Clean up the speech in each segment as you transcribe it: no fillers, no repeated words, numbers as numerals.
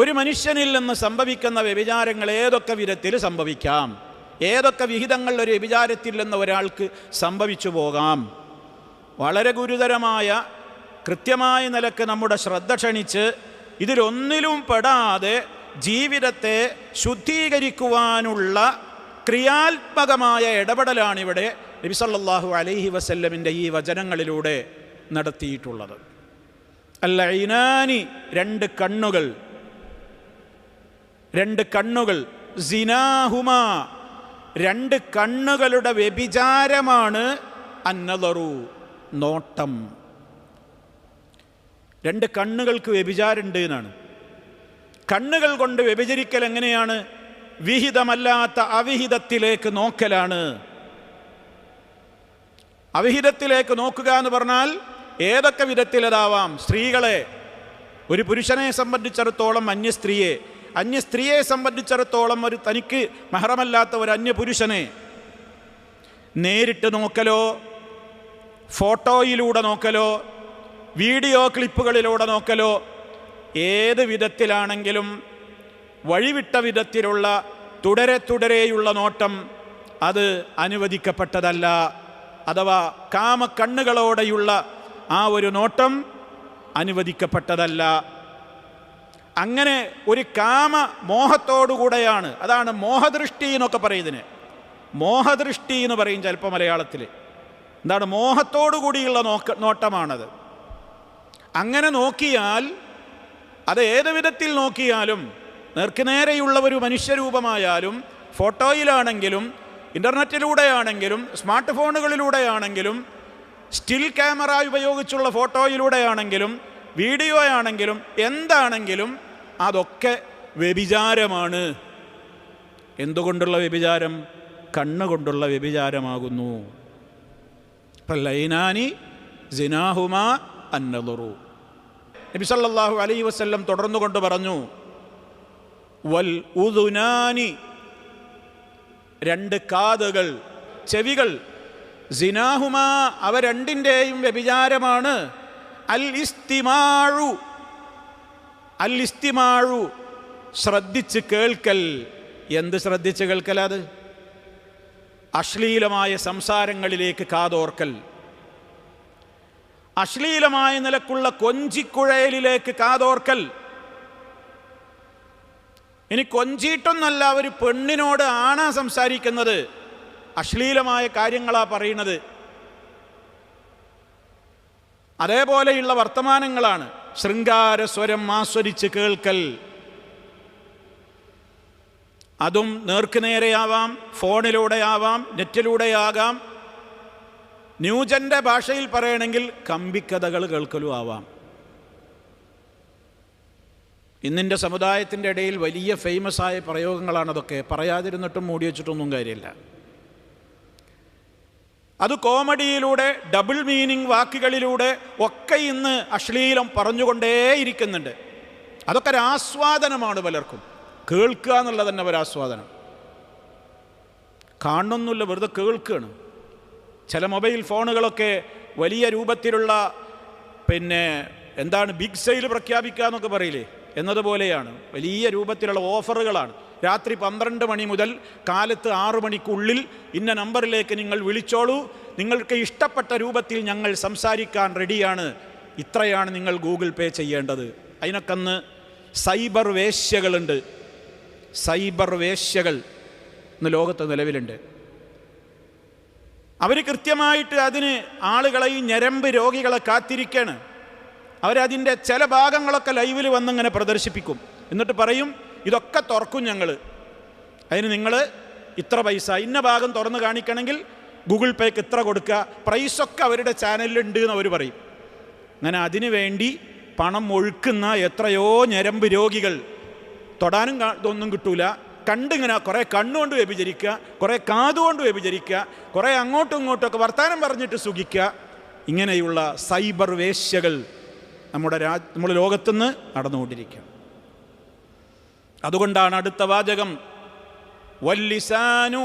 ഒരു മനുഷ്യനിൽ നിന്ന് സംഭവിക്കുന്ന വ്യഭിചാരങ്ങൾ ഏതൊക്കെ വിധത്തിൽ സംഭവിക്കാം, ഏതൊക്കെ വിഹിതങ്ങൾ ഒരു വ്യഭിചാരത്തിൽ നിന്ന് ഒരാൾക്ക് സംഭവിച്ചു പോകാം. വളരെ ഗുരുതരമായ കൃത്യമായ നിലക്ക് നമ്മുടെ ശ്രദ്ധ ക്ഷണിച്ച് ഇതിലൊന്നിലും പെടാതെ ജീവിതത്തെ ശുദ്ധീകരിക്കുവാനുള്ള ക്രിയാത്മകമായ ഇടപെടലാണിവിടെ നബി സല്ലല്ലാഹു അലൈഹി വസല്ലമിൻ്റെ ഈ വചനങ്ങളിലൂടെ നടത്തിയിട്ടുള്ളത്. അൽ-ഐനാനി, രണ്ട് കണ്ണുകൾ, സിനാഹുമാ, രണ്ട് കണ്ണുകളുടെ വ്യഭിചാരമാണ് അന്നദറു, നോട്ടം. രണ്ട് കണ്ണുകൾക്ക് വ്യഭിചാരമുണ്ട് എന്നാണ്. കണ്ണുകൾ കൊണ്ട് വ്യഭിചരിക്കൽ എങ്ങനെയാണ്? വിഹിതമല്ലാത്ത അവിഹിതത്തിലേക്ക് നോക്കലാണ്. അവിഹിതത്തിലേക്ക് നോക്കുക എന്ന് പറഞ്ഞാൽ ഏതൊക്കെ വിധത്തിലതാവാം. സ്ത്രീകളെ, ഒരു പുരുഷനെ സംബന്ധിച്ചിടത്തോളം അന്യസ്ത്രീയെ സംബന്ധിച്ചിടത്തോളം ഒരു തനിക്ക് മഹറമല്ലാത്ത ഒരു അന്യപുരുഷനെ നേരിട്ട് നോക്കലോ, ഫോട്ടോയിലൂടെ നോക്കലോ, വീഡിയോ ക്ലിപ്പുകളിലൂടെ നോക്കലോ, ഏത് വിധത്തിലാണെങ്കിലും വഴിവിട്ട വിധത്തിലുള്ള തുടരെയുള്ള നോട്ടം അത് അനുവദിക്കപ്പെട്ടതല്ല. അഥവാ കാമക്കണ്ണുകളോടെയുള്ള ആ ഒരു നോട്ടം അനുവദിക്കപ്പെട്ടതല്ല. അങ്ങനെ ഒരു കാമ മോഹത്തോടുകൂടെയാണ്, അതാണ് മോഹദൃഷ്ടി എന്നൊക്കെ പറയുന്നതിന്. മോഹദൃഷ്ടി എന്ന് പറയും ചിലപ്പോൾ മലയാളത്തിൽ. എന്താണ്? മോഹത്തോടുകൂടിയുള്ള നോട്ടമാണത്. അങ്ങനെ നോക്കിയാൽ, അത് ഏത് വിധത്തിൽ നോക്കിയാലും, നേർക്കുനേരെയുള്ള ഒരു മനുഷ്യരൂപമായാലും, ഫോട്ടോയിലാണെങ്കിലും, ഇൻ്റർനെറ്റിലൂടെയാണെങ്കിലും, സ്മാർട്ട് ഫോണുകളിലൂടെയാണെങ്കിലും, സ്റ്റിൽ ക്യാമറ ഉപയോഗിച്ചുള്ള ഫോട്ടോയിലൂടെയാണെങ്കിലും, വീഡിയോ ആണെങ്കിലും, എന്താണെങ്കിലും അതൊക്കെ വ്യഭിചാരമാണ്. എന്തുകൊണ്ടുള്ള വ്യഭിചാരം? കണ്ണുകൊണ്ടുള്ള വ്യഭിചാരമാകുന്നു. ലൈനാനി സിനാഹുമാ അന്നദറു. നബി സല്ലല്ലാഹു അലൈഹി വസല്ലം തുടർന്നുകൊണ്ട് പറഞ്ഞു, വൽ ഉദുനാനി, രണ്ട് കാതുകൾ, ചെവികൾ, സിനാഹുമാ, അവ രണ്ടിൻ്റെയും വ്യഭിചാരമാണ്. അൽ ഇസ്തിമാഴു, ശ്രദ്ധിച്ച് കേൾക്കൽ. എന്ത് ശ്രദ്ധിച്ച് കേൾക്കൽ? അത് അശ്ലീലമായ സംസാരങ്ങളിലേക്ക് കാതോർക്കൽ, അശ്ലീലമായ നിലക്കുള്ള കൊഞ്ചിക്കുഴലിലേക്ക് കാതോർക്കൽ. ഇനി കൊഞ്ചിയിട്ടൊന്നല്ല, ഒരു പെണ്ണിനോട് ആണാ സംസാരിക്കുന്നത്, അശ്ലീലമായ കാര്യങ്ങളാ പറയുന്നത്, അതേപോലെയുള്ള വർത്തമാനങ്ങളാണ്. ശൃംഗാര സ്വരം ആസ്വദിച്ച് കേൾക്കൽ, അതും നേർക്കുനേരെയാവാം, ഫോണിലൂടെയാവാം, നെറ്റിലൂടെയാകാം. ന്യൂജൻ്റെ ഭാഷയിൽ പറയണമെങ്കിൽ കമ്പിക്കഥകൾ കേൾക്കലും ആവാം. ഇന്നിൻ്റെ സമുദായത്തിൻ്റെ ഇടയിൽ വലിയ ഫേമസായ പ്രയോഗങ്ങളാണതൊക്കെ. പറയാതിരുന്നിട്ടും മൂടി വച്ചിട്ടൊന്നും കാര്യമില്ല. അത് കോമഡിയിലൂടെ, ഡബിൾ മീനിങ് വാക്കുകളിലൂടെ ഒക്കെ ഇന്ന് അശ്ലീലം പറഞ്ഞുകൊണ്ടേയിരിക്കുന്നുണ്ട്. അതൊക്കെ ഒരു ആസ്വാദനമാണ് പലർക്കും. കേൾക്കുക എന്നുള്ളത് തന്നെ ഒരാസ്വാദനം. കാണണമെന്നില്ല, വെറുതെ കേൾക്കുകയാണ്. ചില മൊബൈൽ ഫോണുകളൊക്കെ വലിയ രൂപത്തിലുള്ള എന്താണ് ബിഗ് സെയിൽ പ്രഖ്യാപിക്കുക എന്നൊക്കെ പറയില്ലേ, എന്നതുപോലെയാണ്. വലിയ രൂപത്തിലുള്ള ഓഫറുകളാണ്. രാത്രി 12 മണി മുതൽ കാലത്ത് 6 മണിക്കുള്ളിൽ ഇന്ന നമ്പറിലേക്ക് നിങ്ങൾ വിളിച്ചോളൂ, നിങ്ങൾക്ക് ഇഷ്ടപ്പെട്ട രൂപത്തിൽ ഞങ്ങൾ സംസാരിക്കാൻ റെഡിയാണ്, ഇത്രയാണ് നിങ്ങൾ ഗൂഗിൾ പേ ചെയ്യേണ്ടത്. അതിനൊക്കെ സൈബർ വേശ്യകളുണ്ട്. സൈബർ വേശ്യകൾ ഇന്ന് ലോകത്ത് നിലവിലുണ്ട്. അവർ കൃത്യമായിട്ട് അതിന് ആളുകളെ, ഈ ഞരമ്പ് രോഗികളെ കാത്തിരിക്കുകയാണ്. അവരതിൻ്റെ ചില ഭാഗങ്ങളൊക്കെ ലൈവിൽ വന്നിങ്ങനെ പ്രദർശിപ്പിക്കും. എന്നിട്ട് പറയും, ഇതൊക്കെ തുറക്കും ഞങ്ങൾ, അതിന് നിങ്ങൾ ഇത്ര പൈസ, ഇന്ന ഭാഗം തുറന്ന് കാണിക്കണമെങ്കിൽ ഗൂഗിൾ പേക്ക് ഇത്ര കൊടുക്കുക, പ്രൈസൊക്കെ അവരുടെ ചാനലിലുണ്ട് എന്ന് അവർ പറയും. അങ്ങനെ അതിനു വേണ്ടി പണം ഒഴുക്കുന്ന എത്രയോ ഞരമ്പ് രോഗികൾ. തൊടാനും ഇതൊന്നും കിട്ടൂല, കണ്ടിങ്ങനെ കുറേ കണ്ണുകൊണ്ട് വ്യഭിചരിക്കുക, കുറേ കാതുകൊണ്ട് വ്യഭിചരിക്കുക, കുറേ അങ്ങോട്ടും ഇങ്ങോട്ടുമൊക്കെ വർത്തമാനം പറഞ്ഞിട്ട് സുഖിക്കുക. ഇങ്ങനെയുള്ള സൈബർ വേശ്യകൾ നമ്മുടെ ലോകത്തുനിന്ന് നടന്നുകൊണ്ടിരിക്കുക. അതുകൊണ്ടാണ് അടുത്ത വാചകം വല്ലിസാനു,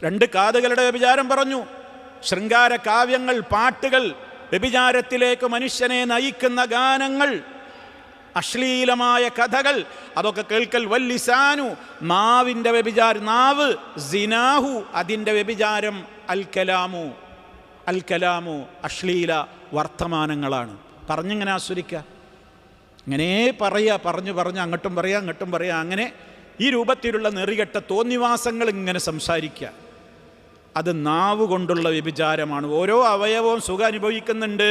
രണ്ട് കാതുകളുടെ വ്യഭിചാരം പറഞ്ഞു. ശൃംഗാര കാവ്യങ്ങൾ, പാട്ടുകൾ, വ്യഭിചാരത്തിലേക്ക് മനുഷ്യനെ നയിക്കുന്ന ഗാനങ്ങൾ, അശ്ലീലമായ കഥകൾ അതൊക്കെ കേൾക്കൽ. വല്ലിസാനു നാവിൻ്റെ വ്യഭിചാരം, നാവ് സിനാഹു അതിൻ്റെ വ്യഭിചാരം. അൽ കലാമു അശ്ലീല വർത്തമാനങ്ങളാണ്. പറഞ്ഞിങ്ങനെ ആസ്വദിക്കുക, ഇങ്ങനെ പറഞ്ഞ് അങ്ങോട്ടും പറയാ, അങ്ങനെ ഈ രൂപത്തിലുള്ള നെറികെട്ട തോന്നിവാസങ്ങൾ ഇങ്ങനെ സംസാരിക്കുക. അത് നാവ് കൊണ്ടുള്ള വ്യഭിചാരമാണ്. ഓരോ അവയവവും സുഖം അനുഭവിക്കുന്നുണ്ട്,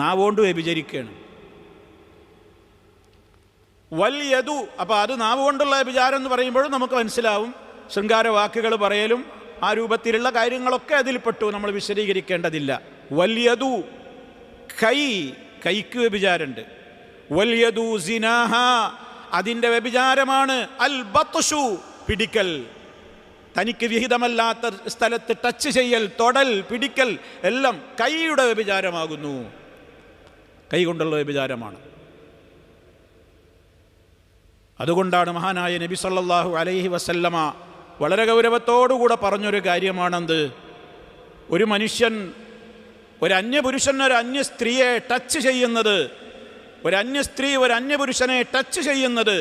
നാവ് കൊണ്ട് വ്യഭിചരിക്കുകയാണ്. വൽയദു, അപ്പോൾ അത് നാവ് കൊണ്ടുള്ള വ്യഭിചാരം എന്ന് പറയുമ്പോഴും നമുക്ക് മനസ്സിലാവും ശൃംഗാര വാക്കുകൾ പറയലും ആ രൂപത്തിലുള്ള കാര്യങ്ങളൊക്കെ അതിൽപ്പെട്ടു, നമ്മൾ വിശദീകരിക്കേണ്ടതില്ല. വൽയദു കൈക്ക് വ്യഭിചാരമുണ്ട്. വൽയദു സിനാഹ അതിൻ്റെ വ്യഭിചാരമാണ്. അൽ ബത്ഷു പിടിക്കൽ, തനിക്ക് വിഹിതമല്ലാത്ത സ്ഥലത്ത് ടച്ച് ചെയ്യൽ, തൊടൽ, പിടിക്കൽ എല്ലാം കൈയുടെ വ്യഭിചാരമാകുന്നു. കൈ കൊണ്ടുള്ള വ്യഭിചാരമാണ്. അതുകൊണ്ടാണ് മഹാനായ നബി സല്ലല്ലാഹു അലൈഹി വസല്ലമ വളരെ ഗൗരവത്തോടുകൂടെ പറഞ്ഞൊരു കാര്യമാണെന്ത്? ഒരു മനുഷ്യൻ, ഒരു അന്യപുരുഷൻ ഒരു അന്യ സ്ത്രീയെ ടച്ച് ചെയ്യുന്നത്, ഒരു അന്യ സ്ത്രീ ഒരു അന്യപുരുഷനെ ടച്ച് ചെയ്യുന്നത്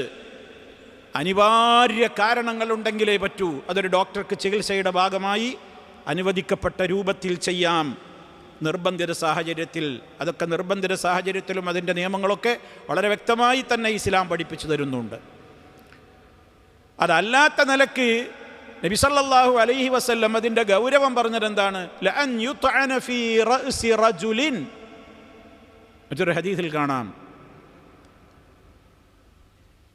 അനിവാര്യ കാരണങ്ങളുണ്ടെങ്കിലേ പറ്റൂ. അതൊരു ഡോക്ടർക്ക് ചികിത്സയുടെ ഭാഗമായി അനുവദിക്കപ്പെട്ട രൂപത്തിൽ ചെയ്യാം, നിർബന്ധിത സാഹചര്യത്തിൽ. അതൊക്കെ നിർബന്ധിത സാഹചര്യത്തിലും അതിൻ്റെ നിയമങ്ങളൊക്കെ വളരെ വ്യക്തമായി തന്നെ ഇസ്ലാം പഠിപ്പിച്ചു തരുന്നുണ്ട്. അതല്ലാത്ത നിലക്ക് നബി സല്ലല്ലാഹു അലൈഹി വസല്ലം അതിൻ്റെ ഗൗരവം പറഞ്ഞതെന്താണ്? ലഅൻ യുത്അന ഫീ റഅസി റജുലിൻ. മറ്റൊരു ഹദീസിൽ കാണാം,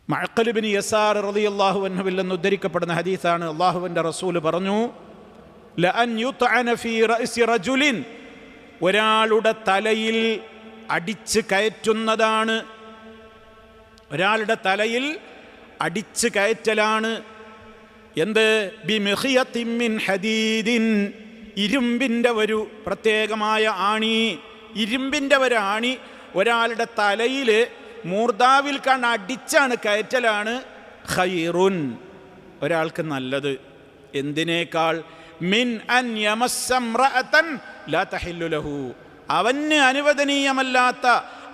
മഅഖൽ ഇബ്നു യസാർ റളിയല്ലാഹു അൻഹുവിൽ നിന്ന് ഉദ്ധരിക്കപ്പെടുന്ന ഹദീസാണ്. അല്ലാഹുവിൻ്റെ റസൂൽ പറഞ്ഞു, ലഅൻ യുത്അന ഫീ റഅസി റജുലിൻ, ഒരാളുടെ തലയിൽ അടിച്ച് കയറ്റുന്നതാണ്, ഒരാളുടെ തലയിൽ അടിച്ച് കയറ്റലാണ്. എന്ത്? ബിമിഖിയത്തിൻ മിൻ ഹദീദിൻ, ഇരുമ്പിൻ്റെ ഒരു പ്രത്യേകമായ ആണി, ഇരുമ്പിൻ്റെ ഒരു ആണി ഒരാളുടെ തലയിൽ മൂർധാവിൽ കണ്ട് അടിച്ചാണ് കയറ്റലാണ്. ഖൈറുൻ, ഒരാൾക്ക് നല്ലത്. എന്തിനേക്കാൾ? മിൻ അൻ യമസ്സംറഅതൻ ലാ തഹില്ലു ലഹു, അവന് അനുവദനീയമല്ലാത്ത,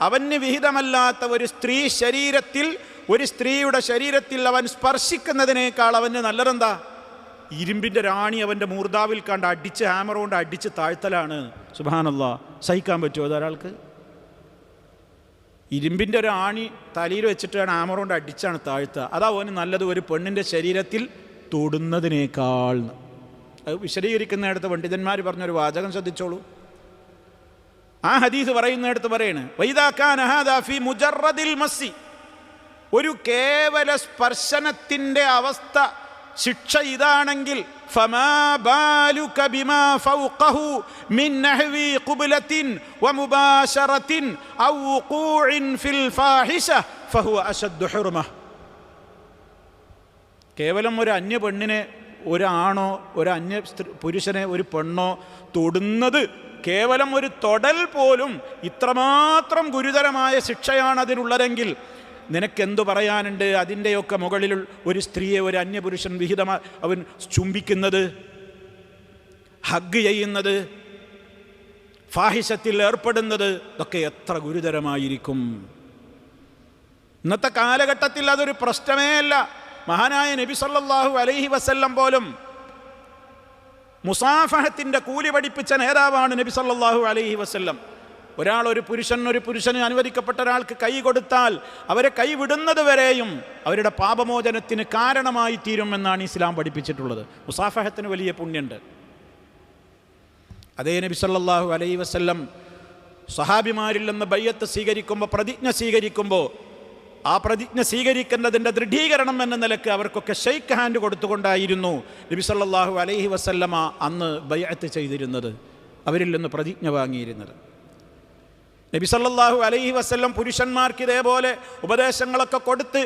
അവന് വിഹിതമല്ലാത്ത ഒരു സ്ത്രീ ശരീരത്തിൽ, ഒരു സ്ത്രീയുടെ ശരീരത്തിൽ അവൻ സ്പർശിക്കുന്നതിനേക്കാൾ അവന് നല്ലതെന്താ? ഇരുമ്പിൻ്റെ രാണി അവൻ്റെ മൂർധാവിൽ കണ്ട് അടിച്ച്, ഹാമർ കൊണ്ട് അടിച്ച് താഴ്ത്തലാണ്. സുബ്ഹാനല്ലാഹ്, സഹിക്കാൻ പറ്റുമോ അതൊരാൾക്ക്? ഇരുമ്പിൻ്റെ ഒരു ആണി തലയിൽ വെച്ചിട്ടാണ് ഹാമർ കൊണ്ട് അടിച്ചാണ് താഴ്ത്തുക. അതാ അവന് നല്ലത് ഒരു പെണ്ണിൻ്റെ ശരീരത്തിൽ തൊടുന്നതിനേക്കാൾ. അത് വിശദീകരിക്കുന്നിടത്ത് പണ്ഡിതന്മാർ പറഞ്ഞൊരു വാചകം ശ്രദ്ധിച്ചോളൂ. ആ ഹദീസ് പറയുന്നിടത്ത് പറയാണ്, വൈദാ കാന ഹാദാ ഫീ മുജറദിൽ മസ്സി, ഒരു കേവല സ്പർശനത്തിൻ്റെ അവസ്ഥ, ശിക്ഷ ഇതാണെങ്കിൽ, ഫമാ ബാലുക ബിമാ ഫൗഖഹു മിൻ നഹ്വി ഖുബ്ലത്തിൻ വമുബാശറത്തിൻ ഔ വുഖൂഇൻ ഫിൽ ഫാഹിശ ഫഹുവ അശദ്ദു ഹുർമ. കേവലം ഒരു അന്യ പെണ്ണിനെ, ഒരാണോ ഒരു അന്യ പുരുഷനെ ഒരു പെണ്ണോ തൊടുന്നത്, കേവലം ഒരു തൊടൽ പോലും ഇത്രമാത്രം ഗുരുതരമായ ശിക്ഷയാണ് അതിനുള്ളതെങ്കിൽ നിനക്കെന്തു പറയാനുണ്ട്? അതിൻ്റെയൊക്കെ മുകളിൽ ഒരു സ്ത്രീയെ ഒരു അന്യപുരുഷൻ വിഹിതമായി അവൻ ചുംബിക്കുന്നത്, ഹഗ് ചെയ്യുന്നത്, ഫാഹിഷത്തിൽ ഏർപ്പെടുന്നത്, ഇതൊക്കെ എത്ര ഗുരുതരമായിരിക്കും. ഇന്നത്തെ കാലഘട്ടത്തിൽ അതൊരു പ്രശ്നമേ അല്ല. മഹാനായ നബി സല്ലല്ലാഹു അലൈഹി വസല്ലം പോലും മുസാഫഹത്തിൻ്റെ കൂലി പഠിപ്പിച്ച നേതാവാണ് നബി സല്ലല്ലാഹു അലൈഹി വസല്ലം. ഒരു പുരുഷന് അനുവദിക്കപ്പെട്ട ഒരാൾക്ക് കൈ കൊടുത്താൽ അവരെ കൈ വിടുന്നത് വരെയും അവരുടെ പാപമോചനത്തിന് കാരണമായി തീരുമെന്നാണ് ഇസ്ലാം പഠിപ്പിച്ചിട്ടുള്ളത്. മുസാഫഹത്തിന് വലിയ പുണ്യമുണ്ട്. അതേ നബി സല്ലല്ലാഹു അലൈഹി വസല്ലം സഹാബിമാരിൽ നിന്ന് ബയ്യത്ത് സ്വീകരിക്കുമ്പോൾ, പ്രതിജ്ഞ സ്വീകരിക്കുമ്പോൾ, ആ പ്രതിജ്ഞ സ്വീകരിക്കുന്നതിൻ്റെ ദൃഢീകരണം എന്ന നിലക്ക് അവർക്കൊക്കെ ഷെയ്ക്ക് ഹാൻഡ് കൊടുത്തുകൊണ്ടായിരുന്നു നബി സല്ലല്ലാഹു അലൈഹി വസല്ലമ അന്ന് ബയ്അത്ത് ചെയ്തിരുന്നത്, അവരിൽ നിന്ന് പ്രതിജ്ഞ വാങ്ങിയിരുന്നത്. നബി സല്ലല്ലാഹു അലൈഹി വസല്ലം പുരുഷന്മാർക്ക് ഇതേപോലെ ഉപദേശങ്ങളൊക്കെ കൊടുത്ത്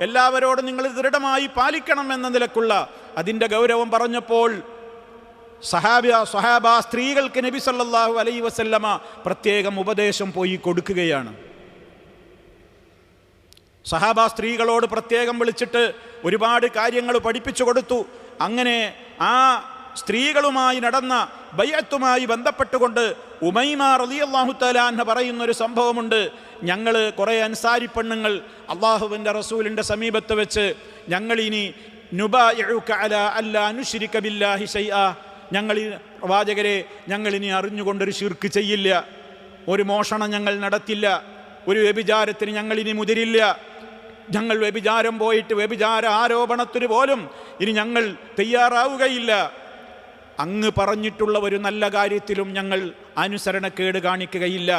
എല്ലാവരോടും നിങ്ങൾ ദൃഢമായി പാലിക്കണം എന്ന നിലക്കുള്ള അതിൻ്റെ ഗൗരവം പറഞ്ഞപ്പോൾ സ്വഹാബ സ്ത്രീകൾക്ക് നബി സല്ലല്ലാഹു അലൈഹി വസല്ലമ പ്രത്യേകം ഉപദേശം പോയി കൊടുക്കുകയാണ്. സഹാബ സ്ത്രീകളോട് പ്രത്യേകം വിളിച്ചിട്ട് ഒരുപാട് കാര്യങ്ങൾ പഠിപ്പിച്ചു കൊടുത്തു. അങ്ങനെ ആ സ്ത്രീകളുമായി നടന്ന ബൈഅത്തുമായി ബന്ധപ്പെട്ടുകൊണ്ട് ഉമൈമ റളിയല്ലാഹു തആല അൻഹ പറയുന്നൊരു സംഭവമുണ്ട്. ഞങ്ങൾ കുറേ അൻസാരി പെണ്ണുങ്ങൾ അള്ളാഹുവിൻ്റെ റസൂലിൻ്റെ സമീപത്ത് വെച്ച് ഞങ്ങളിനി നുബായിഉക അലാ അല്ലാ നുശ്രിക ബില്ലാഹി ശൈആ, ഞങ്ങൾ പ്രവാചകരെ ഞങ്ങളിനി അറിഞ്ഞുകൊണ്ടൊരു ശിർക്ക് ചെയ്യില്ല, ഒരു മോഷണം ഞങ്ങൾ നടത്തില്ല, ഒരു വ്യഭിചാരത്തിന് ഞങ്ങളിനി മുതിരില്ല, ഞങ്ങൾ വ്യഭിചാരം പോയിട്ട് വ്യഭിചാര ആരോപണത്തിന് പോലും ഇനി ഞങ്ങൾ തയ്യാറാവുകയില്ല, അങ്ങ് പറഞ്ഞിട്ടുള്ള ഒരു നല്ല കാര്യത്തിലും ഞങ്ങൾ അനുസരണക്കേട് കാണിക്കുകയില്ല.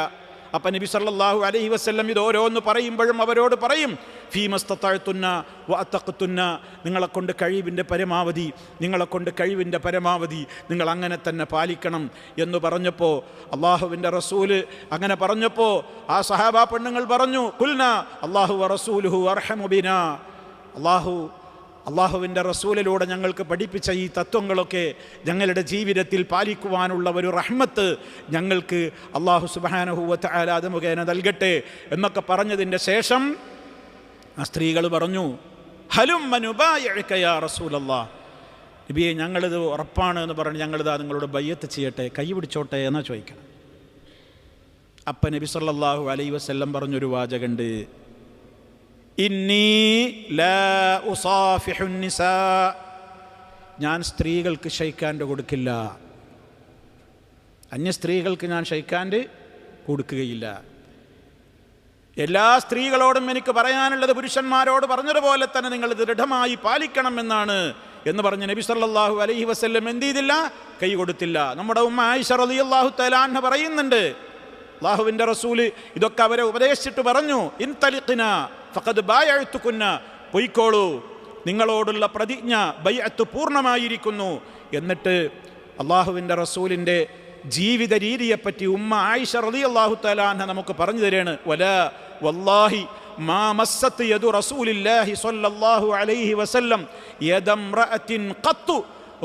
അപ്പം നബി സല്ലല്ലാഹു അലൈഹി വസല്ലം ഇത് ഓരോന്ന് പറയുമ്പോഴും അവരോട് പറയും, ഫീമസ്തതഅ്തുന്ന വഅതഖ്തുന്ന, നിങ്ങളെക്കൊണ്ട് കഴിവിൻ്റെ പരമാവധി നിങ്ങൾ അങ്ങനെ തന്നെ പാലിക്കണം എന്ന് പറഞ്ഞപ്പോൾ, അള്ളാഹുവിൻ്റെ റസൂല് അങ്ങനെ പറഞ്ഞപ്പോൾ ആ സഹാബാ പെണ്ണുങ്ങൾ പറഞ്ഞു, ഖുൽനാ അല്ലാഹു വറസൂലുഹു അർഹമു ബിനാ, അള്ളാഹുവിൻ്റെ റസൂലിലൂടെ ഞങ്ങൾക്ക് പഠിപ്പിച്ച ഈ തത്വങ്ങളൊക്കെ ഞങ്ങളുടെ ജീവിതത്തിൽ പാലിക്കുവാനുള്ള ഒരു റഹ്മത്ത് ഞങ്ങൾക്ക് അള്ളാഹു സുബ്ഹാനഹു വ തആല അത് മുഖേന നൽകട്ടെ എന്നൊക്കെ പറഞ്ഞതിൻ്റെ ശേഷം ആ സ്ത്രീകൾ പറഞ്ഞു, ഹലുമ്മ നുബായിഉക യാ റസൂലല്ലാഹ്, നബിയെ ഞങ്ങളിത് ഉറപ്പാണ് എന്ന് പറഞ്ഞ് ഞങ്ങളിതാ നിങ്ങളോട് ബയ്യത്ത് ചെയ്യട്ടെ, കൈ പിടിച്ചോട്ടെ എന്നാ ചോദിക്കണം. അപ്പം നബി സല്ലല്ലാഹു അലൈഹി വസല്ലം പറഞ്ഞൊരു വാചകമുണ്ട്, ഇന്നി ലാ ഉസാഫിഹു നിസാ, ഞാൻ സ്ത്രീകൾക്ക് ഷെയ്ക്കാൻഡ് കൊടുക്കില്ല, അന്യ സ്ത്രീകൾക്ക് ഞാൻ ഷെയ്ക്കാൻഡ് കൊടുക്കുകയില്ല. എല്ലാ സ്ത്രീകളോടും എനിക്ക് പറയാനുള്ളത് പുരുഷന്മാരോട് പറഞ്ഞതുപോലെ തന്നെ നിങ്ങൾ ദൃഢമായി പാലിക്കണമെന്നാണ് എന്ന് പറഞ്ഞ് നബി സല്ലല്ലാഹു അലൈഹി വസല്ലം എന്ത് ചെയ്തില്ല, കൈ കൊടുത്തില്ല. നമ്മുടെ ഉമ്മ ആയിഷ റളിയല്ലാഹു തആല അൻഹ പറയുന്നുണ്ട്, അല്ലാഹുവിൻ്റെ റസൂല് ഇതൊക്കെ അവരെ ഉപദേശിച്ചിട്ട് പറഞ്ഞു, ഇൻതലിഖ്ന ഫഖദ് ബായഅ്തുകുന്ന, പൊയ്ക്കോളൂ, നിങ്ങളോടുള്ള പ്രതിജ്ഞ ബൈഅത്ത് പൂർണ്ണമായിരിക്കുന്നു. എന്നിട്ട് അല്ലാഹുവിൻ്റെ റസൂലിൻ്റെ ജീവിത രീതിയെപ്പറ്റി ഉമ്മ ആയിഷ റളിയല്ലാഹു തആല അൻഹ നമുക്ക് പറഞ്ഞു തരാണ്, വലാ വല്ലാഹി മാ മസ്സത്ത് യദു റസൂലില്ലാഹി സ്വല്ലല്ലാഹു അലൈഹി വസല്ലം യദംറഅത്തിൻ ഖത്തു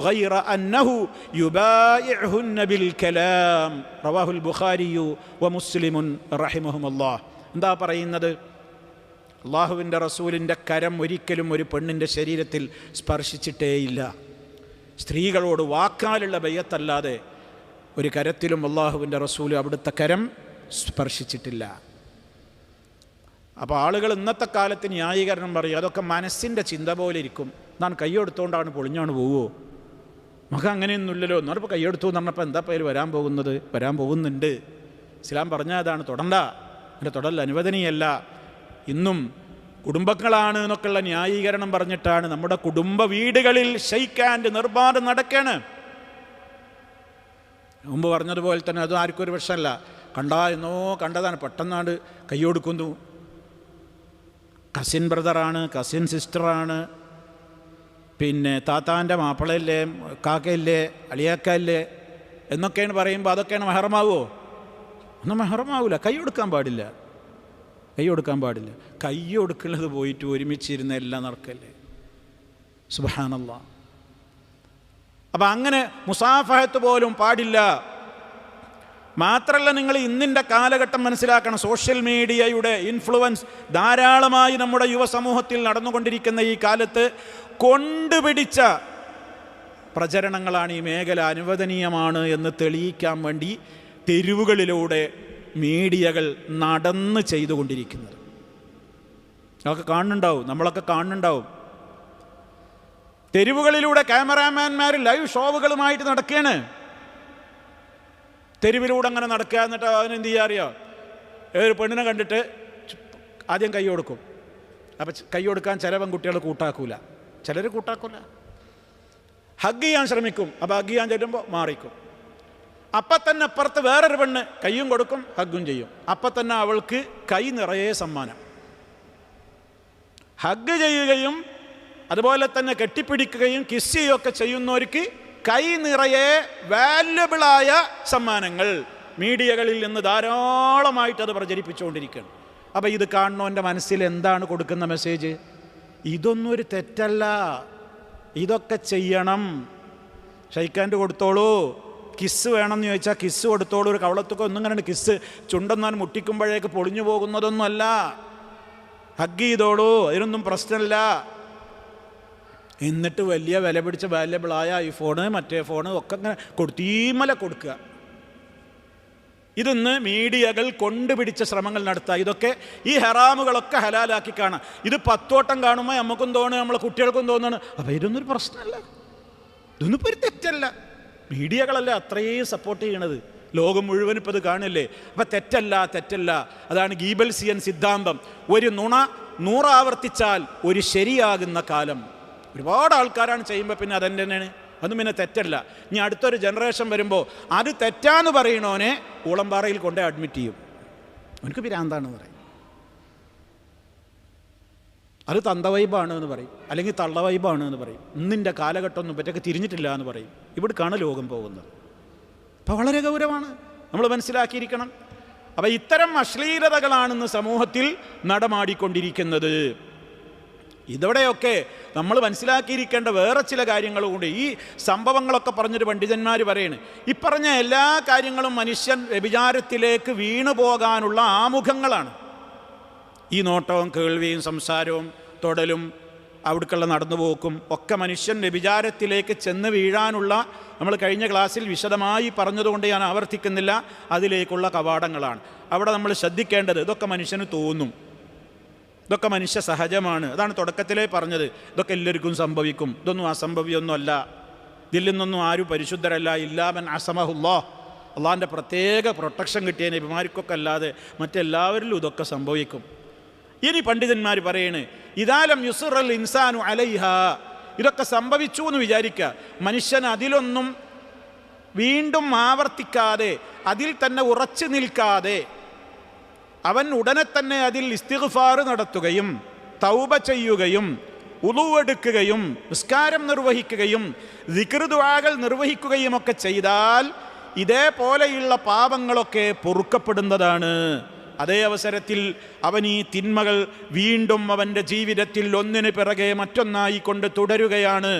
ഗൈറ അന്നഹു യുബായിഉഹുന്ന ബിൽ കലാം, റവാഹുൽ ബുഖാരിയു വ മുസ്ലിമുൻ റഹിമഹുമുല്ലാഹ്. എന്താ പറയുന്നത്? അള്ളാഹുവിൻ്റെ റസൂലിൻ്റെ കരം ഒരിക്കലും ഒരു പെണ്ണിൻ്റെ ശരീരത്തിൽ സ്പർശിച്ചിട്ടേയില്ല. സ്ത്രീകളോട് വാക്കാലുള്ള ബയ്യത്തല്ലാതെ ഒരു കരത്തിലും അള്ളാഹുവിൻ്റെ റസൂൽ അവിടുത്തെ കരം സ്പർശിച്ചിട്ടില്ല. അപ്പോൾ ആളുകൾ ഇന്നത്തെ കാലത്ത് ന്യായീകരണം പറയും, അതൊക്കെ മനസ്സിൻ്റെ ചിന്ത പോലെ ഇരിക്കും, ഞാൻ കൈയെടുത്തുകൊണ്ടാണ് പൊളിഞ്ഞാണ് പോവുമോ, നമുക്ക് അങ്ങനെയൊന്നുമില്ലല്ലോ, എന്നാലിപ്പോൾ കൈയെടുത്തു എന്ന് പറഞ്ഞപ്പോൾ എന്താ പേര് വരാൻ പോകുന്നുണ്ട്. ഇസ്ലാം പറഞ്ഞാൽ അതാണ്, തൊടണ്ട, എൻ്റെ തൊടൽ അനുവദനീയല്ല. ഇന്നും കുടുംബങ്ങളാണ് എന്നൊക്കെയുള്ള ന്യായീകരണം പറഞ്ഞിട്ടാണ് നമ്മുടെ കുടുംബ വീടുകളിൽ ഷെയ്ക്കാൻഡ് നിർബാധം നടക്കുകയാണ്. മുമ്പ് പറഞ്ഞതുപോലെ തന്നെ അതും ആർക്കും ഒരു പ്രശ്നമല്ല, കണ്ടതാണ്, പെട്ടെന്നാണ്ട് കൈയൊടുക്കുന്നു. കസിൻ ബ്രദറാണ്, കസിൻ സിസ്റ്ററാണ്, പിന്നെ താത്താൻ്റെ മാപ്പിളയില്ലേ, കാക്കയില്ലേ, അളിയാക്കയില്ലേ എന്നൊക്കെയാണ് പറയുമ്പോൾ അതൊക്കെയാണ് മെഹറമാവുമോ? ഒന്നും മെഹറമാവില്ല. കൈ കൊടുക്കാൻ പാടില്ല. കൈ കൊടുക്കുന്നത് പോയിട്ട് ഒരുമിച്ചിരുന്ന എല്ലാം നടക്കല്ലേ, സുബ്ഹാനല്ലാഹ്. അപ്പം അങ്ങനെ മുസാഫഹത്ത് പോലും പാടില്ല. മാത്രമല്ല, നിങ്ങൾ ഇന്നിൻ്റെ കാലഘട്ടം മനസ്സിലാക്കണം. സോഷ്യൽ മീഡിയയുടെ ഇൻഫ്ലുവൻസ് ധാരാളമായി നമ്മുടെ യുവസമൂഹത്തിൽ നടന്നുകൊണ്ടിരിക്കുന്ന ഈ കാലത്ത് കൊണ്ടുപിടിച്ച പ്രചരണങ്ങളാണ് ഈ മേഖല അനുവദനീയമാണ് എന്ന് തെളിയിക്കാൻ വേണ്ടി തെരുവുകളിലൂടെ മീഡിയകൾ നടന്ന് ചെയ്തുകൊണ്ടിരിക്കുന്നത്. അതൊക്കെ കാണുന്നുണ്ടാവും, നമ്മളൊക്കെ കാണുന്നുണ്ടാവും. തെരുവുകളിലൂടെ ക്യാമറാമാൻമാർ ലൈവ് ഷോവുകളുമായിട്ട് നടക്കുകയാണ്. തെരുവിലൂടെ അങ്ങനെ നടക്കുക. എന്നിട്ട് അതിനെന്ത് ചെയ്യുക അറിയോ? ഒരു പെണ്ണിനെ കണ്ടിട്ട് ആദ്യം കൈ കൊടുക്കും. അപ്പം കൈ കൊടുക്കാൻ ചില പെൺകുട്ടികൾ കൂട്ടാക്കൂല, ചിലർ കൂട്ടാക്കൂല. ഹഗ് ചെയ്യാൻ ശ്രമിക്കും. അപ്പോൾ ഹഗ് ചെയ്യാൻ ചെല്ലുമ്പോൾ മാറിക്കും. അപ്പം തന്നെ അപ്പുറത്ത് വേറൊരു പെണ്ണ് കയ്യും കൊടുക്കും, ഹഗ്ഗും ചെയ്യും. അപ്പം തന്നെ അവൾക്ക് കൈ നിറയെ സമ്മാനം. ഹഗ് ചെയ്യുകയും അതുപോലെ തന്നെ കെട്ടിപ്പിടിക്കുകയും കിസ് ചെയ്യുകയൊക്കെ ചെയ്യുന്നവർക്ക് കൈ നിറയെ വാല്യബിളായ സമ്മാനങ്ങൾ മീഡിയകളിൽ നിന്ന് ധാരാളമായിട്ട് അത് പ്രചരിപ്പിച്ചുകൊണ്ടിരിക്കുകയാണ്. അപ്പോൾ ഇത് കാണുന്നവൻ്റെ മനസ്സിൽ എന്താണ് കൊടുക്കുന്ന മെസ്സേജ്? ഇതൊന്നും ഒരു തെറ്റല്ല, ഇതൊക്കെ ചെയ്യണം. ഷെയ്ക്കാൻഡ് കൊടുത്തോളൂ, കിസ് വേണമെന്ന് ചോദിച്ചാൽ കിസ് കൊടുത്തോളൂ. ഒരു കവളത്തൊക്കെ ഒന്നും ഇങ്ങനെ കിസ് ചുണ്ടെന്നാൽ മുട്ടിക്കുമ്പോഴേക്ക് പൊളിഞ്ഞു പോകുന്നതൊന്നുമല്ല. ഹഗ് ചെയ്തോളൂ, അതിനൊന്നും പ്രശ്നമില്ല. എന്നിട്ട് വലിയ വില പിടിച്ച വാല്യബിളായ ഐഫോണ് മറ്റേ ഫോണ് ഒക്കെ ഇങ്ങനെ തീമല കൊടുക്കുക. ഇതൊന്ന് മീഡിയകൾ കൊണ്ടുപിടിച്ച ശ്രമങ്ങൾ നടത്തുക. ഇതൊക്കെ ഈ ഹറാമുകളൊക്കെ ഹലാലാക്കി കാണാം. ഇത് 10 വട്ടം കാണുമ്പോൾ നമുക്കും തോന്നുന്നു, നമ്മളെ കുട്ടികൾക്കും തോന്നുന്നു, അപ്പോൾ ഇതൊന്നൊരു പ്രശ്നമല്ല, ഇതൊന്നും ഇപ്പോൾ ഒരു തെറ്റല്ല. മീഡിയകളല്ലേ അത്രയും സപ്പോർട്ട് ചെയ്യണത്, ലോകം മുഴുവൻ ഇപ്പോൾ ഇത് കാണില്ലേ. അപ്പം തെറ്റല്ല. അതാണ് ഗീബൽസിയൻ സിദ്ധാന്തം. ഒരു നുണ 100 ആവർത്തിച്ചാൽ ഒരു ശരിയാകുന്ന കാലം. ഒരുപാട് ആൾക്കാരാണ് ചെയ്യുമ്പോൾ പിന്നെ അതെന്നെ തന്നെയാണ്, അതൊന്നും പിന്നെ തെറ്റല്ല. ഇനി അടുത്തൊരു ജനറേഷൻ വരുമ്പോൾ അത് തെറ്റാന്ന് പറയണോനെ ഊളംപാറയിൽ കൊണ്ടേ അഡ്മിറ്റ് ചെയ്യും. അവനക്ക് പിരാന്താണെന്ന് പറയും, അത് തന്തവൈബാണ് എന്ന് പറയും, അല്ലെങ്കിൽ തള്ളവൈബാണ് എന്ന് പറയും. ഇന്നിൻ്റെ കാലഘട്ടമൊന്നും പറ്റൊക്കെ തിരിഞ്ഞിട്ടില്ല എന്ന് പറയും. ഇവിടേക്കാണ് ലോകം പോകുന്നത്. അപ്പോൾ വളരെ ഗൗരവമാണ്, നമ്മൾ മനസ്സിലാക്കിയിരിക്കണം. അപ്പോൾ ഇത്തരം അശ്ലീലതകളാണെന്ന് സമൂഹത്തിൽ നടമാടിക്കൊണ്ടിരിക്കുന്നത്. ഇതോടെയൊക്കെ നമ്മൾ മനസ്സിലാക്കിയിരിക്കേണ്ട വേറെ ചില കാര്യങ്ങളും കൂടി. ഈ സംഭവങ്ങളൊക്കെ പറഞ്ഞൊരു പണ്ഡിതന്മാർ പറയാണ്, ഈ പറഞ്ഞ എല്ലാ കാര്യങ്ങളും മനുഷ്യൻ വ്യഭിചാരത്തിലേക്ക് വീണു പോകാനുള്ള ആമുഖങ്ങളാണ്. ഈ നോട്ടവും കേൾവിയും സംസാരവും തൊടലും അവിടേക്കുള്ള നടന്നുപോക്കും ഒക്കെ മനുഷ്യൻ വ്യഭിചാരത്തിലേക്ക് ചെന്ന് വീഴാനുള്ള, നമ്മൾ കഴിഞ്ഞ ക്ലാസ്സിൽ വിശദമായി പറഞ്ഞതുകൊണ്ട് ഞാൻ ആവർത്തിക്കുന്നില്ല, അതിലേക്കുള്ള കവാടങ്ങളാണ്. അവിടെ നമ്മൾ ശ്രദ്ധിക്കേണ്ടത്, ഇതൊക്കെ മനുഷ്യന് തോന്നും, ഇതൊക്കെ മനുഷ്യ സഹജമാണ്. അതാണ് തുടക്കത്തിലേ പറഞ്ഞത്, ഇതൊക്കെ എല്ലാവർക്കും സംഭവിക്കും, ഇതൊന്നും അസംഭവ്യമൊന്നുമല്ല, ഇതിൽ നിന്നൊന്നും ആരും പരിശുദ്ധരല്ല. ഇല്ലാമൻ അസമഹുല്ലാഹ്, അള്ളാഹിൻ്റെ പ്രത്യേക പ്രൊട്ടക്ഷൻ കിട്ടിയ നബിമാർക്കൊക്കെ അല്ലാതെ മറ്റെല്ലാവരിലും ഇതൊക്കെ സംഭവിക്കും. ഇനി പണ്ഡിതന്മാർ പറയണ്, ഇദാലം യുസ്റൽ ഇൻസാനു അലൈഹ, ഇതൊക്കെ സംഭവിച്ചു എന്ന് വിചാരിക്കുക, മനുഷ്യൻ അതിലൊന്നും വീണ്ടും ആവർത്തിക്കാതെ, അതിൽ തന്നെ ഉറച്ചു നിൽക്കാതെ അവൻ ഉടനെ തന്നെ അതിൽ ഇസ്തിഗ്ഫാർ നടത്തുകയും തൗബ ചെയ്യുകയും ഉളൂവെടുക്കുകയും നിസ്കാരം നിർവഹിക്കുകയും ദിക്ർ ദുആകൾ നിർവഹിക്കുകയും ഒക്കെ ചെയ്താൽ ഇതേപോലെയുള്ള പാപങ്ങളൊക്കെ പൊറുക്കപ്പെടുന്നതാണ്. അതേ അവസരത്തിൽ അവൻ ഈ തിന്മകൾ വീണ്ടും അവൻ്റെ ജീവിതത്തിൽ ഒന്നിന് പിറകെ മറ്റൊന്നായി കൊണ്ട് തുടരുകയാണ്.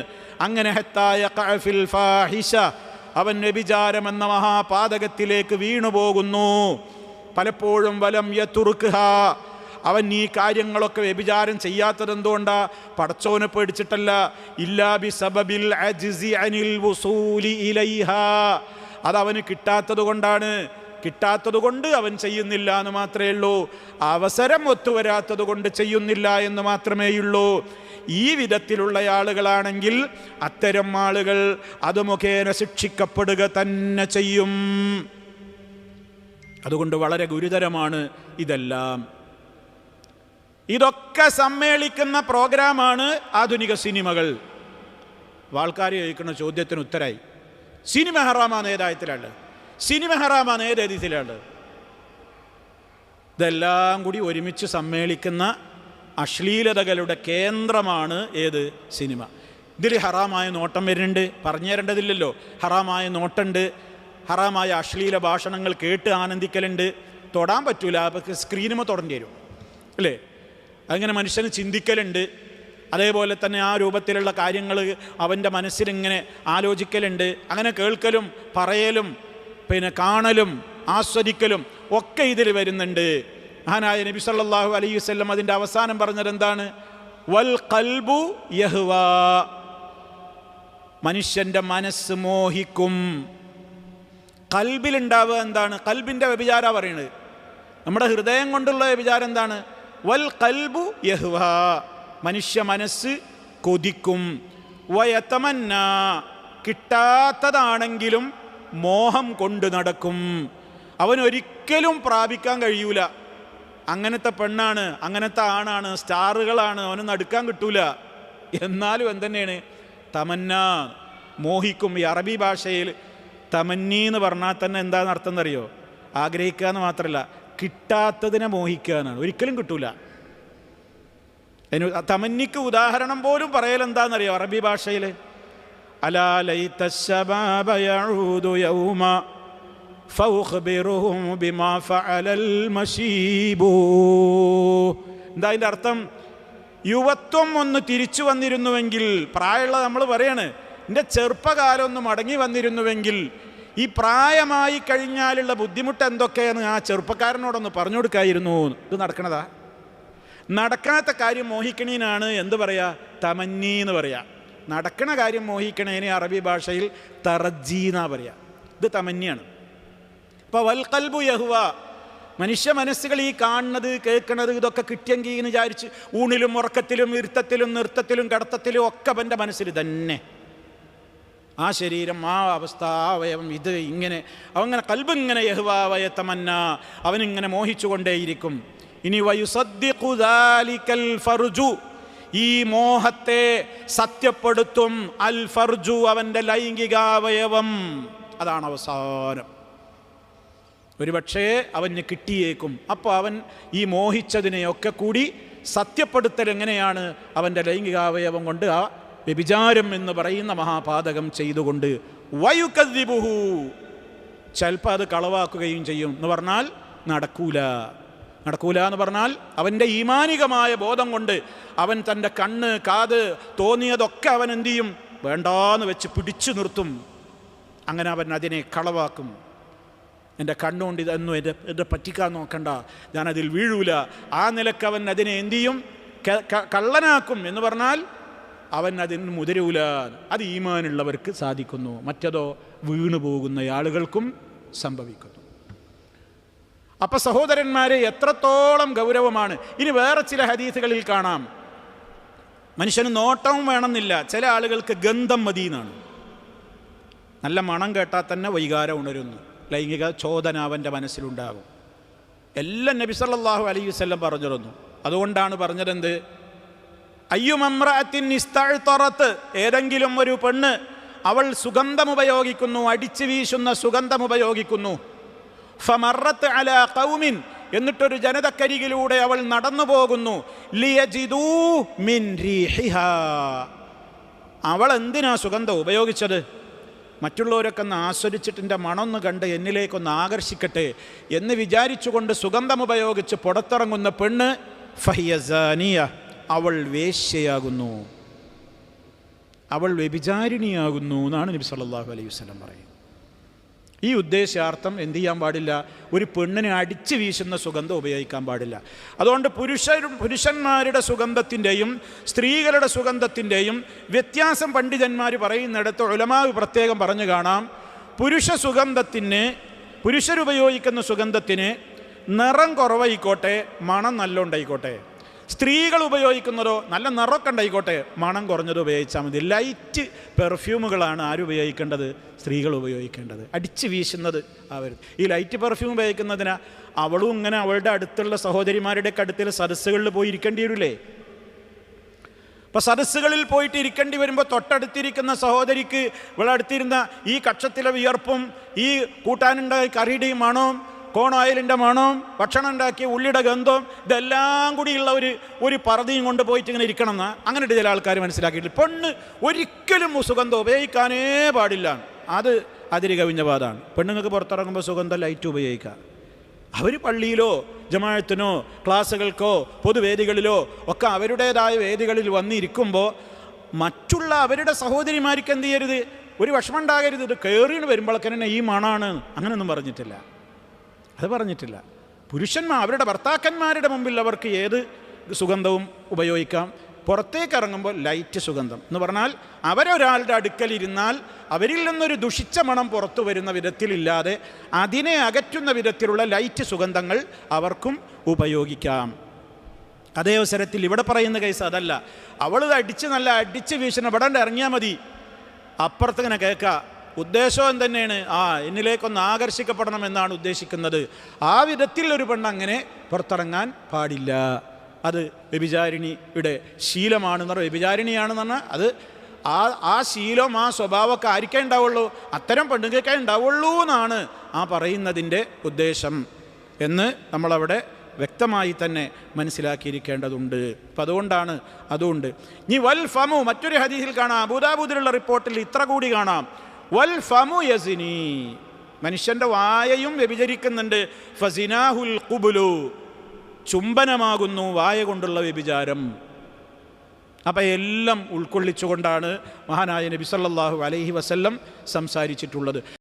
അങ്ങനെ ഹത്തായ ഖഅഫിൽ ഫാഹിഷ, അവൻ വ്യഭിചാരം എന്ന മഹാപാതകത്തിലേക്ക് വീണുപോകുന്നു. പലപ്പോഴും വലം യതുർക്ഹ, അവൻ ഈ കാര്യങ്ങളൊക്കെ വ്യഭിചാരം ചെയ്യാത്തത് എന്തുകൊണ്ടാ? പടച്ചോനെ പേടിച്ചിട്ടല്ല, ഇല്ലാ ബിസബബിൽ അജ്സി അനിൽ വുസൂലി ഇലൈഹാ, അതവന് കിട്ടാത്തത് കൊണ്ടാണ്. കിട്ടാത്തത് കൊണ്ട് അവൻ ചെയ്യുന്നില്ല എന്ന് മാത്രമേ ഉള്ളൂ, അവസരം ഒത്തുവരാത്തത് കൊണ്ട് ചെയ്യുന്നില്ല എന്ന് മാത്രമേയുള്ളൂ. ഈ വിധത്തിലുള്ള ആളുകളാണെങ്കിൽ അത്തരം ആളുകൾ അത് മുഖേന ശിക്ഷിക്കപ്പെടുക തന്നെ ചെയ്യും. അതുകൊണ്ട് വളരെ ഗുരുതരമാണ് ഇതെല്ലാം. ഇതൊക്കെ സമ്മേളിക്കുന്ന പ്രോഗ്രാമാണ് ആധുനിക സിനിമകൾ. ആൾക്കാർ ചോദിക്കുന്ന ചോദ്യത്തിന് ഉത്തരമായി, സിനിമ ഹറാമാണ് ഏതായത്തിലാണ്, സിനിമ ഹറാമാണ് ഏതേതിലാണ്? ഇതെല്ലാം കൂടി ഒരുമിച്ച് സമ്മേളിക്കുന്ന അശ്ലീലതകളുടെ കേന്ദ്രമാണ് ഏത്? സിനിമ. ഇതിൽ ഹറാമായ നോട്ടം വരുന്നുണ്ട്, പറഞ്ഞു തരേണ്ടതില്ലല്ലോ. ഹറാമായ നോട്ടുണ്ട്, ഹറാമായ അശ്ലീല ഭാഷണങ്ങൾ കേട്ട് ആനന്ദിക്കലുണ്ട്. തൊടാൻ പറ്റൂല, സ്ക്രീനുമോ തൊടേണ്ടി വരും അല്ലേ? അങ്ങനെ മനുഷ്യന് ചിന്തിക്കലുണ്ട്. അതേപോലെ തന്നെ ആ രൂപത്തിലുള്ള കാര്യങ്ങൾ അവൻ്റെ മനസ്സിലിങ്ങനെ ആലോചിക്കലുണ്ട്. അങ്ങനെ കേൾക്കലും പറയലും പിന്നെ കാണലും ആസ്വദിക്കലും ഒക്കെ ഇതിൽ വരുന്നുണ്ട്. മഹാനായ നബി സല്ലല്ലാഹു അലൈഹി വസല്ലം അതിൻ്റെ അവസാനം പറഞ്ഞത് എന്താണ്? വൽ ഖൽബു യഹ്വാ, മനുഷ്യൻ്റെ മനസ്സ് മോഹിക്കും. കൽബിലുണ്ടാവുക എന്താണ്? കൽബിൻ്റെ വ്യഭിചാര പറയുന്നത്. നമ്മുടെ ഹൃദയം കൊണ്ടുള്ള വ്യഭിചാരം എന്താണ്? വൽ ഖൽബു യഹ്വാ, മനുഷ്യ മനസ്സ് കൊതിക്കും. വയതമന്ന, കിട്ടാത്തതാണെങ്കിലും മോഹം കൊണ്ട് നടക്കും. അവനൊരിക്കലും പ്രാപിക്കാൻ കഴിയൂല. അങ്ങനത്തെ പെണ്ണാണ്, അങ്ങനത്തെ ആണാണ്, സ്റ്റാറുകളാണ്, അവനൊന്നും അടുക്കാൻ കിട്ടൂല. എന്നാലും എന്തെന്നെയാണ്? തമന്ന, മോഹിക്കും. ഈ അറബി ഭാഷയിൽ തമന്നി എന്ന് പറഞ്ഞാൽ തന്നെ എന്താണെന്ന് അർത്ഥം എന്നറിയോ? ആഗ്രഹിക്കുക എന്ന് മാത്രമല്ല, കിട്ടാത്തതിനെ മോഹിക്കുക എന്നാണ്. ഒരിക്കലും കിട്ടൂല. അതിന് തമന്നിക്ക് ഉദാഹരണം പോലും പറയൽ എന്താണെന്നറിയോ അറബി ഭാഷയിൽ? അലാ ലൈത ശബാബ യഊദു യൗമ ഫൗഖ്ബിറുഹും ബിമാ ഫഅലൽ മശീബു. എന്താ അതിൻ്റെ അർത്ഥം? യുവത്വം ഒന്ന് തിരിച്ചു വന്നിരുന്നുവെങ്കിൽ, പ്രായമുള്ള നമ്മൾ പറയാണ്, എൻ്റെ ചെറുപ്പകാലം ഒന്ന് മടങ്ങി വന്നിരുന്നുവെങ്കിൽ, ഈ പ്രായമായി കഴിഞ്ഞാലുള്ള ബുദ്ധിമുട്ട് എന്തൊക്കെയാണ് ആ ചെറുപ്പക്കാരനോടൊന്ന് പറഞ്ഞു കൊടുക്കായിരുന്നു. ഇത് നടക്കണതാ? നടക്കാത്ത കാര്യം മോഹിക്കണീനാണ് എന്ത് പറയാ? തമന്നി എന്ന് പറയാ. നടക്കണ കാര്യം മോഹിക്കണേനെ അറബി ഭാഷയിൽ തറജി എന്നാ പറയുക. ഇത് തമന്യാണ്. ഇപ്പോൾ വൽ ഖൽബു യഹ്വ, മനുഷ്യ മനസ്സുകൾ ഈ കാണുന്നത് കേൾക്കുന്നത് ഇതൊക്കെ കിട്ടിയെങ്കിൽ എന്ന് വിചാരിച്ച് ഊണിലും ഉറക്കത്തിലും ഇരുത്തത്തിലും നൃത്തത്തിലും കടത്തത്തിലും ഒക്കെ അവൻ്റെ മനസ്സിൽ തന്നെ ആ ശരീരം, ആ അവസ്ഥ, ആ അവയവം, ഇത് ഇങ്ങനെ അവങ്ങനെ കൽബ് ഇങ്ങനെ യഹ്വാവയ തമന്ന, അവനിങ്ങനെ മോഹിച്ചുകൊണ്ടേയിരിക്കും. ഇനി വയുസദ്ദിഖു ദാലികൽ ഫർജു, ഈ മോഹത്തെ സത്യപ്പെടുത്തും അൽ ഫർജു, അവൻ്റെ ലൈംഗികാവയവം. അതാണ് അവസാനം. ഒരുപക്ഷേ അവന് കിട്ടിയേക്കും. അപ്പോൾ അവൻ ഈ മോഹിച്ചതിനെയൊക്കെ കൂടി സത്യപ്പെടുത്തൽ എങ്ങനെയാണ്? അവൻ്റെ ലൈംഗികാവയവം കൊണ്ട്, ആ വ്യഭിചാരം എന്ന് പറയുന്ന മഹാപാതകം ചെയ്തുകൊണ്ട്. വയുകദ്ദിബുഹു, ചിലപ്പോൾ അത് കളവാക്കുകയും ചെയ്യും. എന്ന് പറഞ്ഞാൽ നടക്കൂല എന്ന് പറഞ്ഞാൽ അവൻ്റെ ഈമാനികമായ ബോധം കൊണ്ട് അവൻ തൻ്റെ കണ്ണ്, കാത് തോന്നിയതൊക്കെ അവൻ എന്തു ചെയ്യും? വേണ്ടാന്ന് വെച്ച് പിടിച്ചു നിർത്തും. അങ്ങനെ അവൻ അതിനെ കളവാക്കും. എൻ്റെ കണ്ണുകൊണ്ട് ഇതൊന്നും എന്നെ പറ്റിക്കാൻ നോക്കണ്ട, ഞാനതിൽ വീഴൂല. ആ നിലക്ക് അവൻ അതിനെ എന്തു ചെയ്യും? കള്ളനാക്കും. എന്ന് പറഞ്ഞാൽ അവൻ അതിന് മുതിരൂല. അത് ഈമാനുള്ളവർക്ക് സാധിക്കുന്നു, മറ്റതോ വീണു പോകുന്ന ആളുകൾക്കും സംഭവിക്കുന്നു. അപ്പം സഹോദരന്മാരെ, എത്രത്തോളം ഗൗരവമാണ്. ഇനി വേറെ ചില ഹദീസുകളിൽ കാണാം, മനുഷ്യന് നോട്ടവും വേണമെന്നില്ല, ചില ആളുകൾക്ക് ഗന്ധം മതി എന്നാണ്. നല്ല മണം കേട്ടാൽ തന്നെ വൈകാരം ഉണരുന്നു, ലൈംഗിക ചോദന അവൻ്റെ മനസ്സിലുണ്ടാകും. എല്ലാം നബി സല്ലല്ലാഹു അലൈഹി വസല്ലം പറഞ്ഞിരുന്നു. അതുകൊണ്ടാണ് പറഞ്ഞതെന്ത്? അയ്യുമമ്രഅത്തിൻ ഇസ്തഅ്തറത്ത്, ഏതെങ്കിലും ഒരു പെണ്ണ് അവൾ സുഗന്ധമുപയോഗിക്കുന്നു, അടിച്ചു വീശുന്ന സുഗന്ധമുപയോഗിക്കുന്നു. ഫമറത്ത് അലാ ഖൗമിൻ, എന്നിട്ടൊരു ജനതക്കരികിലൂടെ അവൾ നടന്നു പോകുന്നു. ലിയജിദൂ മിൻ റീഹിഹാ, അവൾ എന്തിനാ സുഗന്ധം ഉപയോഗിച്ചത്? മറ്റുള്ളവരൊക്കെ ഒന്ന് ആസ്വദിച്ചിട്ട് മണമൊന്ന് കണ്ട് എന്നിലേക്കൊന്ന് ആകർഷിക്കട്ടെ എന്ന് വിചാരിച്ചുകൊണ്ട് സുഗന്ധമുപയോഗിച്ച് പുറത്തിറങ്ങുന്ന പെണ്ണ് ഫഹിയ സാനിയ, അവൾ വേശ്യയാകുന്നു, അവൾ വ്യഭിചാരിണിയാകുന്നു എന്നാണ് നബി സല്ലല്ലാഹു അലൈഹി വസല്ലം പറയുന്നത്. ഈ ഉദ്ദേശാർത്ഥം എന്ത് ചെയ്യാൻ പാടില്ല? ഒരു പെണ്ണിനെ അടിച്ചു വീശുന്ന സുഗന്ധം ഉപയോഗിക്കാൻ പാടില്ല. അതുകൊണ്ട് പുരുഷന്മാരുടെ സുഗന്ധത്തിൻ്റെയും സ്ത്രീകളുടെ സുഗന്ധത്തിൻ്റെയും വ്യത്യാസം പണ്ഡിതന്മാർ പറയുന്നിടത്ത് ഉലമാ പ്രത്യേകം പറഞ്ഞു കാണാം. പുരുഷരുപയോഗിക്കുന്ന സുഗന്ധത്തിന് നിറം കുറവായിക്കോട്ടെ, മണം നല്ല ഉണ്ടായിക്കോട്ടെ. സ്ത്രീകൾ ഉപയോഗിക്കുന്നതോ നല്ല നിറമൊക്കെ ഉണ്ടായിക്കോട്ടെ, മണം കുറഞ്ഞത് ഉപയോഗിച്ചാൽ മതി. ലൈറ്റ് പെർഫ്യൂമുകളാണ് ആരുപയോഗിക്കേണ്ടത്? സ്ത്രീകൾ ഉപയോഗിക്കേണ്ടത്. അടിച്ചു വീശുന്നത് അവർ. ഈ ലൈറ്റ് പെർഫ്യൂം ഉപയോഗിക്കുന്നതിനാ അവളും ഇങ്ങനെ അവളുടെ അടുത്തുള്ള സഹോദരിമാരുടെയൊക്കെ അടുത്തുള്ള സദസ്സുകളിൽ പോയി ഇരിക്കേണ്ടി വരില്ലേ? അപ്പോൾ സദസ്സുകളിൽ പോയിട്ട് ഇരിക്കേണ്ടി വരുമ്പോൾ തൊട്ടടുത്തിരിക്കുന്ന സഹോദരിക്ക് ഇവളടുത്തിരുന്ന ഈ കക്ഷത്തിലെ വിയർപ്പും ഈ കൂട്ടാനുണ്ടായ കറിയുടെയും മണവും കോൺ ഓയിലിൻ്റെ മണവും ഭക്ഷണം ഉണ്ടാക്കിയ ഉള്ളിയുടെ ഗന്ധവും ഇതെല്ലാം കൂടിയുള്ള ഒരു പറതിയും കൊണ്ട് പോയിട്ട് ഇങ്ങനെ ഇരിക്കണം എന്നാ അങ്ങനെ ചില ആൾക്കാർ മനസ്സിലാക്കിയിട്ടില്ല. പെണ്ണ് ഒരിക്കലും സുഗന്ധം ഉപയോഗിക്കാനേ പാടില്ല. അത് അതിര് കവിഞ്ഞ പാതാണ്. പെണ്ണുങ്ങൾക്ക് പുറത്തിറങ്ങുമ്പോൾ സുഗന്ധം ലൈറ്റ് ഉപയോഗിക്കുക. അവർ പള്ളിയിലോ ജമാഅത്തിനോ ക്ലാസ്സുകൾക്കോ പൊതുവേദികളിലോ ഒക്കെ അവരുടേതായ വേദികളിൽ വന്നിരിക്കുമ്പോൾ മറ്റുള്ള അവരുടെ സഹോദരിമാർക്ക് എന്ത് ചെയ്യരുത്? ഒരു വിഷമം ഉണ്ടാകരുത്. ഇത് കയറിന് വരുമ്പോഴൊക്കെ തന്നെ ഈ മണാണ്, അങ്ങനെയൊന്നും പറഞ്ഞിട്ടില്ല. അത് പറഞ്ഞിട്ടില്ല. പുരുഷന്മാർ അവരുടെ ഭർത്താക്കന്മാരുടെ മുമ്പിൽ അവർക്ക് ഏത് സുഗന്ധവും ഉപയോഗിക്കാം. പുറത്തേക്ക് ഇറങ്ങുമ്പോൾ ലൈറ്റ് സുഗന്ധം എന്ന് പറഞ്ഞാൽ അവരൊരാളുടെ അടുക്കലിരുന്നാൽ അവരിൽ നിന്നൊരു ദുഷിച്ച മണം പുറത്തു വരുന്ന വിധത്തിലില്ലാതെ അതിനെ അകറ്റുന്ന വിധത്തിലുള്ള ലൈറ്റ് സുഗന്ധങ്ങൾ അവർക്കും ഉപയോഗിക്കാം. അതേ അവസരത്തിൽ ഇവിടെ പറയുന്ന കേസ് അതല്ല. അവൾ നല്ല അടിച്ച് വീശുന്ന ഇവിടെ ഇറങ്ങിയാൽ മതി, അപ്പുറത്തിങ്ങനെ കേൾക്കുക. ഉദ്ദേശം തന്നെയാണ് എന്നിലേക്കൊന്ന് ആകർഷിക്കപ്പെടണം എന്നാണ് ഉദ്ദേശിക്കുന്നത്. ആ വിധത്തിൽ ഒരു പെണ്ണ് അങ്ങനെ പുറത്തിറങ്ങാൻ പാടില്ല. അത് വ്യഭിചാരിണിയുടെ ശീലമാണെന്ന് പറഞ്ഞാൽ വ്യഭിചാരിണിയാണെന്ന് പറഞ്ഞാൽ അത് ആ ശീലം ആ സ്വഭാവമൊക്കെ ആയിരിക്കേ ഉണ്ടാവുള്ളൂ, അത്തരം പെണ്ണുങ്ങൾക്കേ ഉണ്ടാവുള്ളൂ എന്നാണ് ആ പറയുന്നതിൻ്റെ ഉദ്ദേശം എന്ന് നമ്മളവിടെ വ്യക്തമായി തന്നെ മനസ്സിലാക്കിയിരിക്കേണ്ടതുണ്ട്. അപ്പം അതുകൊണ്ട് ഇനി വൽ ഫമു, മറ്റൊരു ഹദീസിൽ കാണാം, അബൂദാവൂദിലുള്ള റിപ്പോർട്ടിൽ ഇത്ര കൂടി കാണാം, വൽ ഫമു യസിനി, മനുഷ്യൻ്റെ വായയും വ്യഭിചരിക്കുന്നുണ്ട്. ഫസിനാഹുൽ ഖുബ്ലു, ചുംബനമാകുന്നു വായ കൊണ്ടുള്ള വ്യഭിചാരം. അപ്പം എല്ലാം ഉൾക്കൊള്ളിച്ചുകൊണ്ടാണ് മഹാനായ നബി സല്ലല്ലാഹു അലൈഹി വസല്ലം സംസാരിച്ചിട്ടുള്ളത്.